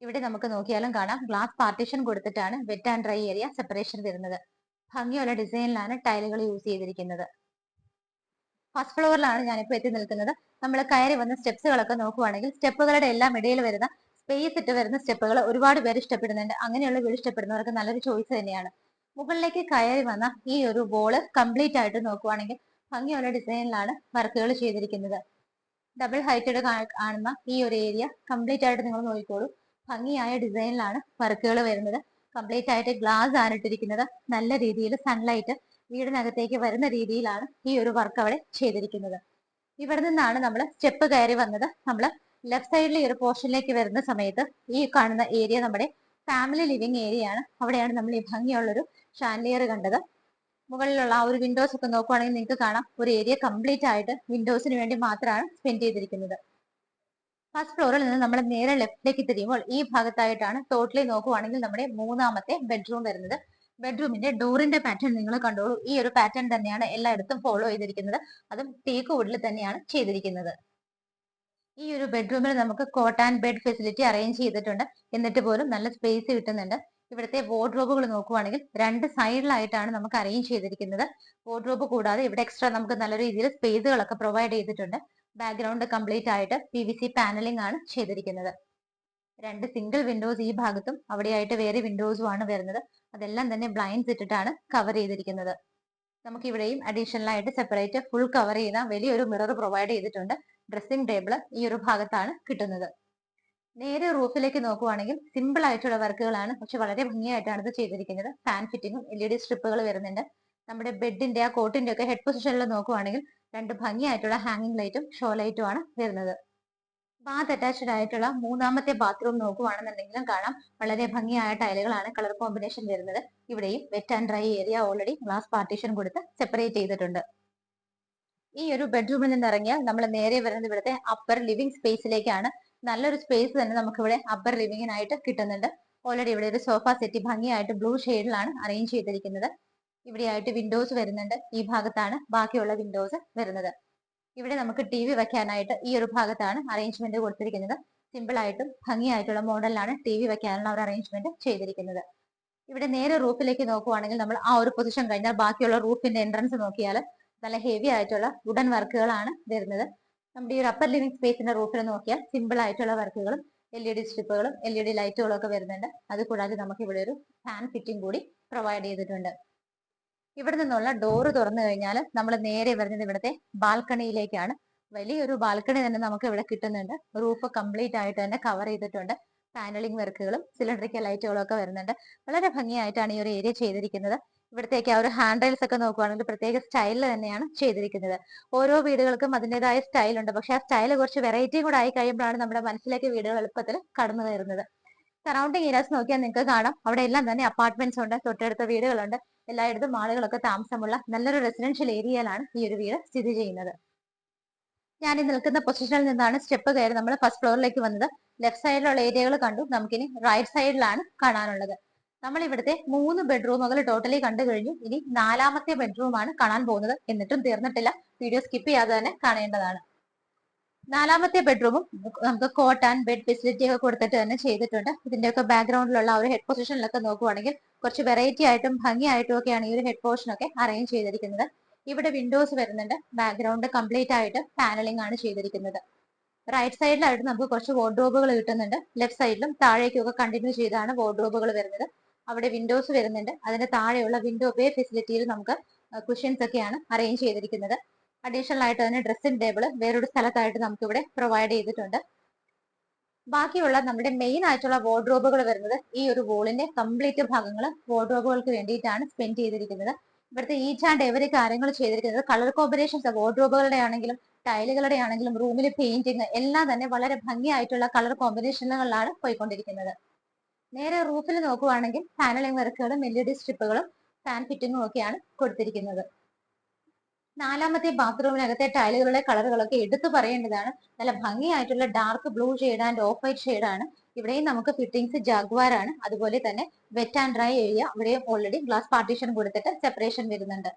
ഇവിടെ നമുക്ക് നോക്കിയാലും കാണാം ഗ്ലാസ് പാർട്ടീഷൻ കൊടുത്തിട്ടാണ് wet and dry area separation വരുന്നത്. ഭംഗിയുള്ള ഡിസൈനിലാണ് ടൈലുകൾ യൂസ് ചെയ്തിരിക്കുന്നത്. ഫസ്റ്റ് ഫ്ലോറിലാണ് ഞാനിപ്പോൾ എത്തി നിൽക്കുന്നത്. നമ്മൾ കയറി വന്ന സ്റ്റെപ്സുകളൊക്കെ നോക്കുവാണെങ്കിൽ സ്റ്റെപ്പുകളുടെ എല്ലാം ഇടയിൽ വരുന്ന സ്പേസ് ഇട്ട് വരുന്ന സ്റ്റെപ്പുകൾ ഒരുപാട് പേര് ഇഷ്ടപ്പെടുന്നുണ്ട്. അങ്ങനെയുള്ള വീട് ഇഷ്ടപ്പെടുന്നവർക്ക് നല്ലൊരു ചോയ്സ് തന്നെയാണ്. മുകളിലേക്ക് കയറി വന്ന ഈ ഒരു വോള് കംപ്ലീറ്റ് ആയിട്ട് നോക്കുവാണെങ്കിൽ ഭംഗിയുള്ള ഡിസൈനിലാണ് വർക്കുകൾ ചെയ്തിരിക്കുന്നത്. ഡബിൾ ഹൈറ്റഡ് കാണുന്ന ഈ ഒരു ഏരിയ കംപ്ലീറ്റ് ആയിട്ട് നിങ്ങൾ നോക്കിക്കോളൂ. ഭംഗിയായ ഡിസൈനിലാണ് വർക്കുകൾ വരുന്നത്. കംപ്ലീറ്റ് ആയിട്ട് ഗ്ലാസ് ആണ് ഇട്ടിരിക്കുന്നത്. നല്ല രീതിയിൽ സൺലൈറ്റ് വീടിനകത്തേക്ക് വരുന്ന രീതിയിലാണ് ഈ ഒരു വർക്ക് അവിടെ ചെയ്തിരിക്കുന്നത്. ഇവിടെ നിന്നാണ് നമ്മൾ സ്റ്റെപ്പ് കയറി വന്നത്. നമ്മൾ ലെഫ്റ്റ് സൈഡിലെ ഒരു പോർഷനിലേക്ക് വരുന്ന സമയത്ത് ഈ കാണുന്ന ഏരിയ നമ്മുടെ ഫാമിലി ലിവിംഗ് ഏരിയ ആണ്. അവിടെയാണ് നമ്മൾ ഈ ഭംഗിയുള്ളൊരു ഷാൻലിയർ കണ്ടത്. മുകളിലുള്ള ആ ഒരു വിൻഡോസ് ഒക്കെ നോക്കുവാണെങ്കിൽ നിങ്ങൾക്ക് കാണാം ഒരു ഏരിയ കംപ്ലീറ്റ് ആയിട്ട് വിൻഡോസിന് വേണ്ടി മാത്രമാണ് സ്പെൻഡ് ചെയ്തിരിക്കുന്നത്. ഫസ്റ്റ് ഫ്ലോറിൽ നിന്ന് നമ്മൾ നേരെ ലെഫ്റ്റിലേക്ക് തിരിയുമ്പോൾ ഈ ഭാഗത്തായിട്ടാണ് ടോട്ടലി നോക്കുവാണെങ്കിൽ നമ്മുടെ മൂന്നാമത്തെ ബെഡ്റൂം വരുന്നത്. ബെഡ്റൂമിന്റെ ഡോറിന്റെ പാറ്റേൺ നിങ്ങൾ കണ്ടോളൂ. ഈ ഒരു പാറ്റേൺ തന്നെയാണ് എല്ലായിടത്തും ഫോളോ ചെയ്തിരിക്കുന്നത്. അതും ടീക്ക് വുഡിൽ തന്നെയാണ് ചെയ്തിരിക്കുന്നത്. ഈ ഒരു ബെഡ്റൂമിൽ നമുക്ക് cot and bed facility arrange ചെയ്തിട്ടുണ്ട്. എന്നിട്ട് പോലും നല്ല സ്പേസ് കിട്ടുന്നുണ്ട്. ഇവിടുത്തെ വാർഡ്രോബുകൾ നോക്കുവാണെങ്കിൽ 2 സൈഡിലായിട്ടാണ് നമുക്ക് അറേഞ്ച് ചെയ്തിരിക്കുന്നത്. വാർഡ്രോബ് കൂടാതെ ഇവിടെ എക്സ്ട്രാ നമുക്ക് നല്ല രീതിയിൽ സ്പേസുകളൊക്കെ പ്രൊവൈഡ് ചെയ്തിട്ടുണ്ട്. ബാക്ക്ഗ്രൗണ്ട് കംപ്ലീറ്റ് ആയിട്ട് PVC പാനലിംഗ് ആണ് ചെയ്തിരിക്കുന്നത്. 2 സിംഗിൾ വിൻഡോസ് ഈ ഭാഗത്തും അവിടെയായിട്ട് വേറെ വിൻഡോസും ആണ് വരുന്നത്. അതെല്ലാം തന്നെ ബ്ലൈൻഡ്സ് ഇട്ടിട്ടാണ് കവർ ചെയ്തിരിക്കുന്നത്. നമുക്ക് ഇവിടെയും അഡീഷണൽ ആയിട്ട് സെപ്പറേറ്റ് ഫുൾ കവർ ചെയ്യുന്ന വലിയൊരു മിറർ പ്രൊവൈഡ് ചെയ്തിട്ടുണ്ട്. ഡ്രസ്സിംഗ് ടേബിൾ ഈ ഒരു ഭാഗത്താണ് കിട്ടുന്നത്. നേരെ റൂഫിലേക്ക് നോക്കുവാണെങ്കിൽ സിമ്പിൾ ആയിട്ടുള്ള വർക്കുകളാണ്, പക്ഷെ വളരെ ഭംഗിയായിട്ടാണ് ഇത് ചെയ്തിരിക്കുന്നത്. ഫാൻ ഫിറ്റിംഗും LED സ്ട്രിപ്പുകൾ വരുന്നുണ്ട്. നമ്മുടെ ബെഡിന്റെ ആ കോട്ടിന്റെ ഒക്കെ ഹെഡ് പൊസിഷനിൽ നോക്കുവാണെങ്കിൽ 2 ഭംഗിയായിട്ടുള്ള ഹാങ്ങിങ് ലൈറ്റും ഷോ ലൈറ്റും ആണ് വരുന്നത്. ബാത്ത് അറ്റാച്ച്ഡ് ആയിട്ടുള്ള മൂന്നാമത്തെ ബാത്റൂം നോക്കുവാണെന്നുണ്ടെങ്കിലും കാണാം വളരെ ഭംഗിയായ ടൈലുകളാണ് കളർ കോമ്പിനേഷൻ വരുന്നത്. ഇവിടെയും wet and dry area already glass partition കൊടുത്ത് സെപ്പറേറ്റ് ചെയ്തിട്ടുണ്ട്. ഈ ഒരു ബെഡ്റൂമിൽ നിന്ന് ഇറങ്ങിയാൽ നമ്മൾ നേരെ വരുന്നത് ഇവിടുത്തെ അപ്പർ ലിവിംഗ് സ്പേസിലേക്കാണ്. നല്ലൊരു സ്പേസ് തന്നെ നമുക്ക് ഇവിടെ അപ്പർ ലിവിങ്ങിനായിട്ട് കിട്ടുന്നുണ്ട്. ഓൾറെഡി ഇവിടെ ഒരു സോഫ സെറ്റ് ഭംഗിയായിട്ട് ബ്ലൂ ഷെയ്ഡിലാണ് അറേഞ്ച് ചെയ്തിരിക്കുന്നത്. ഇവിടെയായിട്ട് വിൻഡോസ് വരുന്നുണ്ട്. ഈ ഭാഗത്താണ് ബാക്കിയുള്ള വിൻഡോസ് വരുന്നത്. ഇവിടെ നമുക്ക് TV വെക്കാനായിട്ട് ഈ ഒരു ഭാഗത്താണ് അറേഞ്ച്മെന്റ് കൊടുത്തിരിക്കുന്നത്. സിമ്പിൾ ആയിട്ടും ഭംഗിയായിട്ടുള്ള മോഡലിലാണ് TV വെക്കാനുള്ള ഒരു അറേഞ്ച്മെന്റ് ചെയ്തിരിക്കുന്നത്. ഇവിടെ നേരെ റൂഫിലേക്ക് നോക്കുവാണെങ്കിൽ നമ്മൾ ആ ഒരു പൊസിഷൻ കഴിഞ്ഞാൽ ബാക്കിയുള്ള റൂഫിന്റെ എൻട്രൻസ് നോക്കിയാൽ നല്ല ഹെവി ആയിട്ടുള്ള വുഡൻ വർക്കുകളാണ് വരുന്നത്. നമ്മുടെ ഈ ഒരു അപ്പർ ലിവിംഗ് സ്പേസിന്റെ റൂഫിൽ നോക്കിയാൽ സിമ്പിൾ ആയിട്ടുള്ള വർക്കുകളും LED സ്ട്രിപ്പുകളും LED ലൈറ്റുകളും ഒക്കെ വരുന്നുണ്ട്. അതുകൂടാതെ നമുക്ക് ഇവിടെ ഒരു ഫാൻ ഫിറ്റിംഗ് കൂടി പ്രൊവൈഡ് ചെയ്തിട്ടുണ്ട്. ഇവിടെ നിന്നുള്ള ഡോറ് തുറന്നു കഴിഞ്ഞാൽ നമ്മൾ നേരെ വരുന്നത് ഇവിടുത്തെ ബാൽക്കണിയിലേക്കാണ്. വലിയൊരു ബാൽക്കണി തന്നെ നമുക്ക് ഇവിടെ കിട്ടുന്നുണ്ട്. റൂഫ് കംപ്ലീറ്റ് ആയിട്ട് തന്നെ കവർ ചെയ്തിട്ടുണ്ട്. പാനലിംഗ് വർക്കുകളും സിലിണ്ടറിക്കൽ ലൈറ്റുകളും ഒക്കെ വരുന്നുണ്ട്. വളരെ ഭംഗിയായിട്ടാണ് ഈ ഒരു ഏരിയ ചെയ്തിരിക്കുന്നത്. ഇവിടത്തേക്ക് ആ ഒരു ഹാൻഡ് റെയിൽസ് ഒക്കെ നോക്കുവാണെങ്കിൽ പ്രത്യേക സ്റ്റൈലിൽ തന്നെയാണ് ചെയ്തിരിക്കുന്നത്. ഓരോ വീടുകൾക്കും അതിൻ്റെതായ സ്റ്റൈൽ ഉണ്ട്. പക്ഷെ ആ സ്റ്റൈൽ കുറച്ച് വെറൈറ്റിയും കൂടെ ആയി കഴിയുമ്പോഴാണ് നമ്മുടെ മനസ്സിലേക്ക് വീടുകൾ എളുപ്പത്തിൽ കടന്നു കയറുന്നത്. സറൗണ്ടിങ് ഏരിയാസ് നോക്കിയാൽ നിങ്ങൾക്ക് കാണാം, അവിടെ എല്ലാം തന്നെ അപ്പാർട്ട്മെന്റ്സ് ഉണ്ട്, തൊട്ടടുത്ത വീടുകളുണ്ട്. എല്ലായിടത്തും ആളുകളൊക്കെ താമസമുള്ള നല്ലൊരു റെസിഡൻഷ്യൽ ഏരിയയിലാണ് ഈ ഒരു വീട് സ്ഥിതി ചെയ്യുന്നത്. ഞാൻ ഈ നിൽക്കുന്ന പൊസിഷനിൽ നിന്നാണ് സ്റ്റെപ്പ് കയറി നമ്മൾ ഫസ്റ്റ് ഫ്ലോറിലേക്ക് വന്നത്. ലെഫ്റ്റ് സൈഡിലുള്ള ഏരിയകൾ കണ്ടു. നമുക്കിനി റൈറ്റ് സൈഡിലാണ് കാണാനുള്ളത്. നമ്മൾ ഇവിടുത്തെ 3 ബെഡ്റൂമുകൾ ടോട്ടലി കണ്ടു കഴിഞ്ഞു. ഇനി 4ാമത്തെ ബെഡ്റൂമാണ് കാണാൻ പോകുന്നത്. എന്നിട്ടും തീർന്നിട്ടില്ല. വീഡിയോ സ്കിപ്പ് ചെയ്യാതെ തന്നെ കാണേണ്ടതാണ്. 4ാമത്തെ ബെഡ്റൂമും നമുക്ക് കോട്ട് ആൻഡ് ബെഡ് ഫെസിലിറ്റി ഒക്കെ കൊടുത്തിട്ട് തന്നെ ചെയ്തിട്ടുണ്ട്. ഇതിന്റെയൊക്കെ ബാക്ക്ഗ്രൗണ്ടിലുള്ള ഒരു ഹെഡ് പൊസിഷനിലൊക്കെ നോക്കുവാണെങ്കിൽ കുറച്ച് വെറൈറ്റി ആയിട്ടും ഭംഗിയായിട്ടും ഒക്കെയാണ് ഈ ഒരു ഹെഡ് പോർഷൻ ഒക്കെ അറേഞ്ച് ചെയ്തിരിക്കുന്നത്. ഇവിടെ വിൻഡോസ് വരുന്നുണ്ട്. ബാക്ക്ഗ്രൗണ്ട് കംപ്ലീറ്റ് ആയിട്ട് പാനലിംഗ് ആണ് ചെയ്തിരിക്കുന്നത്. റൈറ്റ് സൈഡിലായിട്ട് നമുക്ക് കുറച്ച് വാർഡ്രോബുകൾ കിട്ടുന്നുണ്ട്. ലെഫ്റ്റ് സൈഡിലും താഴേക്കൊക്കെ കണ്ടിന്യൂ ചെയ്താണ് വാർഡ്രോബുകൾ വരുന്നത്. അവിടെ വിൻഡോസ് വരുന്നുണ്ട്. അതിന്റെ താഴെയുള്ള വിൻഡോ ബേ ഫെസിലിറ്റിയിൽ നമുക്ക് കുഷ്യൻസ് ഒക്കെയാണ് അറേഞ്ച് ചെയ്തിരിക്കുന്നത്. അഡീഷണൽ ആയിട്ട് തന്നെ ഡ്രസ്സിംഗ് ടേബിൾ വേറൊരു സ്ഥലത്തായിട്ട് നമുക്ക് ഇവിടെ പ്രൊവൈഡ് ചെയ്തിട്ടുണ്ട്. ബാക്കിയുള്ള നമ്മുടെ മെയിൻ ആയിട്ടുള്ള വാർഡ്രോബുകൾ വരുന്നത് ഈ ഒരു വോളിന്റെ കംപ്ലീറ്റ് ഭാഗങ്ങൾ വാർഡ്രോബുകൾക്ക് വേണ്ടിയിട്ടാണ് സ്പെൻഡ് ചെയ്തിരിക്കുന്നത്. ഇവിടുത്തെ ഈച്ച് ആൻഡ് എവറി കാര്യങ്ങൾ ചെയ്തിരിക്കുന്നത് കളർ കോമ്പിനേഷൻസ് വാർഡ്രോബുകളുടെ ആണെങ്കിലും ടൈലുകളുടെ ആണെങ്കിലും റൂമിൽ പെയിന്റിങ് എല്ലാം തന്നെ വളരെ ഭംഗിയായിട്ടുള്ള കളർ കോമ്പിനേഷനുകളിലാണ് പോയിക്കൊണ്ടിരിക്കുന്നത്. നേരെ റൂഫിൽ നോക്കുവാണെങ്കിൽ പാനലിംഗ് വർക്കുകളും LED സ്ട്രിപ്പുകളും ഫാൻ ഫിറ്റിങ്ങും ഒക്കെയാണ് കൊടുത്തിരിക്കുന്നത്. 4ാമത്തെ ബാത്റൂമിനകത്തെ ടൈലുകളുടെ കളറുകളൊക്കെ എടുത്തു പറയേണ്ടതാണ്. നല്ല ഭംഗിയായിട്ടുള്ള dark blue shade and off white shade ആണ്. ഇവിടെയും നമുക്ക് ഫിറ്റിംഗ്സ് ജാഗ്വാർ ആണ്. അതുപോലെ തന്നെ വെറ്റ് ആൻഡ് ഡ്രൈ ഏരിയ ഇവിടെയും ഓൾറെഡി ഗ്ലാസ് പാർട്ടീഷൻ കൊടുത്തിട്ട് സെപ്പറേഷൻ വരുന്നുണ്ട്.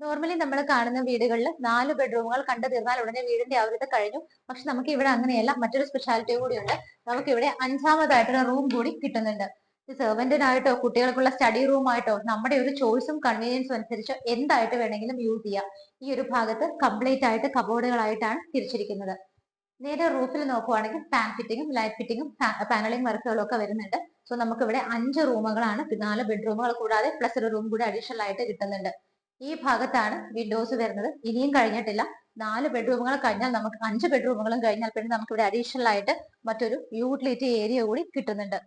നോർമലി നമ്മൾ കാണുന്ന വീടുകളിൽ 4 ബെഡ്റൂമുകൾ കണ്ടു തീർന്നാൽ ഉടനെ വീടിന്റെ ആവൃത്തി കഴിഞ്ഞു. പക്ഷെ നമുക്ക് ഇവിടെ അങ്ങനെയല്ല. മറ്റൊരു സ്പെഷ്യാലിറ്റി കൂടിയുണ്ട്. നമുക്ക് ഇവിടെ 5ാമതായിട്ടുള്ള റൂം കൂടി കിട്ടുന്നുണ്ട്. സെർവന്റിനായിട്ടോ കുട്ടികൾക്കുള്ള സ്റ്റഡി റൂം ആയിട്ടോ നമ്മുടെ ഒരു ചോയ്സും കൺവീനിയൻസും അനുസരിച്ച് എന്തായിട്ട് വേണമെങ്കിലും യൂസ് ചെയ്യാം. ഈ ഒരു ഭാഗത്ത് കംപ്ലീറ്റ് ആയിട്ട് കബോർഡുകളായിട്ടാണ് തിരിച്ചിരിക്കുന്നത്. നേരെ റൂഫിൽ നോക്കുവാണെങ്കിൽ ഫാൻ ഫിറ്റിങ്ങും ലൈറ്റ് ഫിറ്റിങ്ങും പാനലിംഗ് വർക്കുകളും ഒക്കെ വരുന്നുണ്ട്. സോ നമുക്ക് ഇവിടെ 5 റൂമുകളാണ്, 4 ബെഡ്റൂമുകൾ കൂടാതെ പ്ലസ് ഒരു റൂം കൂടി അഡീഷണൽ ആയിട്ട് കിട്ടുന്നുണ്ട്. ഈ ഭാഗത്താണ് വിൻഡോസ് വരുന്നത്. ഇനിയും കഴിഞ്ഞിട്ടില്ല. 4 ബെഡ്റൂമുകൾ കഴിഞ്ഞാൽ നമുക്ക് 5 ബെഡ്റൂമുകളും കഴിഞ്ഞാൽ പിന്നെ നമുക്ക് ഇവിടെ അഡീഷണൽ ആയിട്ട് മറ്റൊരു യൂട്ടിലിറ്റി ഏരിയ കൂടി കിട്ടുന്നുണ്ട്.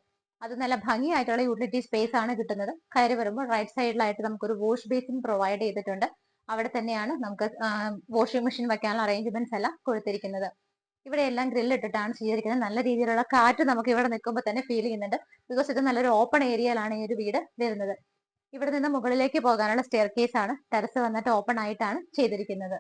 അത് നല്ല ഭംഗിയായിട്ടുള്ള യൂട്ടിലിറ്റി സ്പേസ് ആണ് കിട്ടുന്നത്. കയറി വരുമ്പോൾ റൈറ്റ് സൈഡിലായിട്ട് നമുക്കൊരു വാഷ് ബേസിൻ പ്രൊവൈഡ് ചെയ്തിട്ടുണ്ട്. അവിടെ തന്നെയാണ് നമുക്ക് വാഷിംഗ് മെഷീൻ വെക്കാനുള്ള അറേഞ്ച്മെന്റ്സ് എല്ലാം കൊടുത്തിരിക്കുന്നത്. ഇവിടെ എല്ലാം ഗ്രിൽ ഇട്ടിട്ടാണ് ചെയ്തിരിക്കുന്നത്. നല്ല രീതിയിലുള്ള കാറ്റ് നമുക്ക് ഇവിടെ നിൽക്കുമ്പോൾ തന്നെ ഫീൽ ചെയ്യുന്നുണ്ട്. ബിക്കോസ് ഇത് നല്ലൊരു ഓപ്പൺ ഏരിയയിലാണ് ഈ ഒരു വീട് വരുന്നത്. ഇവിടെ നിന്ന് മുകളിലേക്ക് പോകാനുള്ള സ്റ്റെയർ കേസ് ആണ്. ടെറസ് വന്നിട്ട് ഓപ്പൺ ആയിട്ടാണ് ചെയ്തിരിക്കുന്നത്.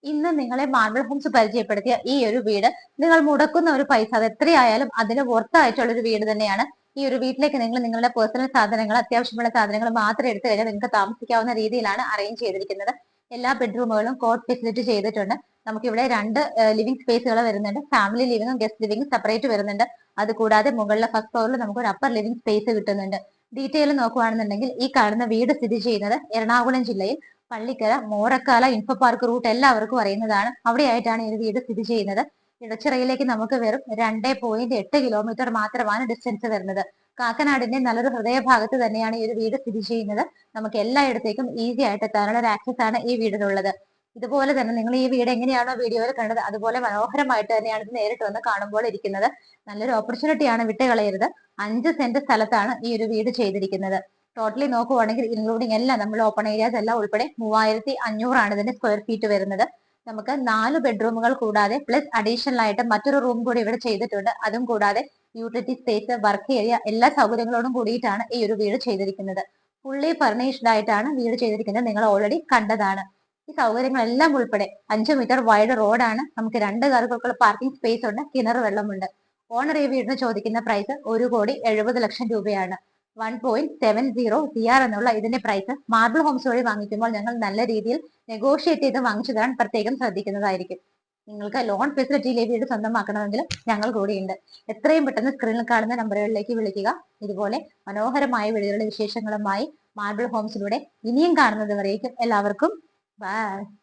ഇന്ന് നിങ്ങളെ മാർബിൾ ഹോംസ് പരിചയപ്പെടുത്തിയ ഈ ഒരു വീട് നിങ്ങൾ മുടക്കുന്ന ഒരു പൈസ അത് എത്രയായാലും അതിന് വർത്തായിട്ടുള്ള ഒരു വീട് തന്നെയാണ്. ഈ ഒരു വീട്ടിലേക്ക് നിങ്ങൾ നിങ്ങളുടെ പേഴ്സണൽ സാധനങ്ങൾ, അത്യാവശ്യമുള്ള സാധനങ്ങൾ മാത്രം എടുത്തു കഴിഞ്ഞാൽ നിങ്ങൾക്ക് താമസിക്കാവുന്ന രീതിയിലാണ് അറേഞ്ച് ചെയ്തിരിക്കുന്നത്. എല്ലാ ബെഡ്റൂമുകളും കോട്ട് ഫെസിലിറ്റി ചെയ്തിട്ടുണ്ട്. നമുക്കിവിടെ 2 ലിവിംഗ് സ്പേസുകൾ വരുന്നുണ്ട്. ഫാമിലി ലിവിംഗും ഗസ്റ്റ് ലിവിംഗും സെപ്പറേറ്റ് വരുന്നുണ്ട്. അതുകൂടാതെ മുകളിലെ ഫസ്റ്റ് ഫ്ലോറിൽ നമുക്ക് ഒരു അപ്പർ ലിവിംഗ് സ്പേസ് കിട്ടുന്നുണ്ട്. ഡീറ്റെയിൽ നോക്കുകയാണെന്നുണ്ടെങ്കിൽ ഈ കാണുന്ന വീട് സ്ഥിതി ചെയ്യുന്നത് എറണാകുളം ജില്ലയിൽ Pallikkara Morakkala Infopark route എല്ലാവർക്കും അറിയുന്നതാണ്. അവിടെയായിട്ടാണ് ഈ വീട് സ്ഥിതി ചെയ്യുന്നത്. ഇടച്ചിറയിലേക്ക് നമുക്ക് വെറും 2.8 കിലോമീറ്റർ മാത്രമാണ് ഡിസ്റ്റൻസ് വരുന്നത്. കാക്കനാടിന്റെ നല്ലൊരു ഹൃദയഭാഗത്ത് തന്നെയാണ് ഈ ഒരു വീട് സ്ഥിതി ചെയ്യുന്നത്. നമുക്ക് എല്ലായിടത്തേക്കും ഈസി ആയിട്ട് എത്താനുള്ള ഒരു ആക്സസ് ആണ് ഈ വീടിനുള്ളത്. ഇതുപോലെ തന്നെ നിങ്ങൾ ഈ വീട് എങ്ങനെയാണോ വീഡിയോയിൽ കണ്ടത് അതുപോലെ മനോഹരമായിട്ട് തന്നെയാണ് ഇത് നേരിട്ട് വന്ന് കാണുമ്പോൾ ഇരിക്കുന്നത്. നല്ലൊരു ഓപ്പർച്യൂണിറ്റിയാണ്, വിട്ടുകളയരുത്. 5 സെന്റ് സ്ഥലത്താണ് ഈ ഒരു വീട് ചെയ്തിരിക്കുന്നത്. ടോട്ടലി നോക്കുവാണെങ്കിൽ ഇൻക്ലൂഡിംഗ് എല്ലാം നമ്മൾ ഓപ്പൺ ഏരിയാസ് എല്ലാം ഉൾപ്പെടെ 3500 ആണ് ഇതിന്റെ സ്ക്വയർ ഫീറ്റ് വരുന്നത്. നമുക്ക് 4 ബെഡ്റൂമുകൾ കൂടാതെ പ്ലസ് അഡീഷണൽ ആയിട്ട് മറ്റൊരു റൂം കൂടി ഇവിടെ ചെയ്തിട്ടുണ്ട്. അതും കൂടാതെ യൂട്ടിലിറ്റി സ്പേസ്, വർക്ക് ഏരിയ എല്ലാ സൗകര്യങ്ങളോടും കൂടിയിട്ടാണ് ഈ ഒരു വീട് ചെയ്തിരിക്കുന്നത്. ഫുള്ളി ഫർണിഷ്ഡ് ആയിട്ടാണ് വീട് ചെയ്തിരിക്കുന്നത്. നിങ്ങൾ ഓൾറെഡി കണ്ടതാണ്. ഈ സൗകര്യങ്ങളെല്ലാം ഉൾപ്പെടെ 5 മീറ്റർ വൈഡ് റോഡാണ്. നമുക്ക് 2 കാറുകൾക്കുള്ള പാർക്കിംഗ് സ്പേസ് ഉണ്ട്. കിണർ വെള്ളമുണ്ട്. ഓണർ ഈ വീടിന് ചോദിക്കുന്ന പ്രൈസ് 1,70,00,000 രൂപയാണ്. 1.70 CR എന്നുള്ള ഇതിന്റെ പ്രൈസ് മാർബിൾ ഹോംസ് വഴി വാങ്ങിക്കുമ്പോൾ ഞങ്ങൾ നല്ല രീതിയിൽ നെഗോഷിയേറ്റ് ചെയ്ത് വാങ്ങിച്ചു തരാൻ പ്രത്യേകം ശ്രദ്ധിക്കുന്നതായിരിക്കും. നിങ്ങൾക്ക് ലോൺ ഫെസിലിറ്റിയിലെ വീട് സ്വന്തമാക്കണമെങ്കിൽ ഞങ്ങൾ കൂടിയുണ്ട്. എത്രയും പെട്ടെന്ന് സ്ക്രീനിൽ കാണുന്ന നമ്പറുകളിലേക്ക് വിളിക്കുക. ഇതുപോലെ മനോഹരമായ വീടുകളുടെ വിശേഷങ്ങളുമായി മാർബിൾ ഹോംസിലൂടെ ഇനിയും കാണുന്നത് വരേക്കും എല്ലാവർക്കും ബൈ.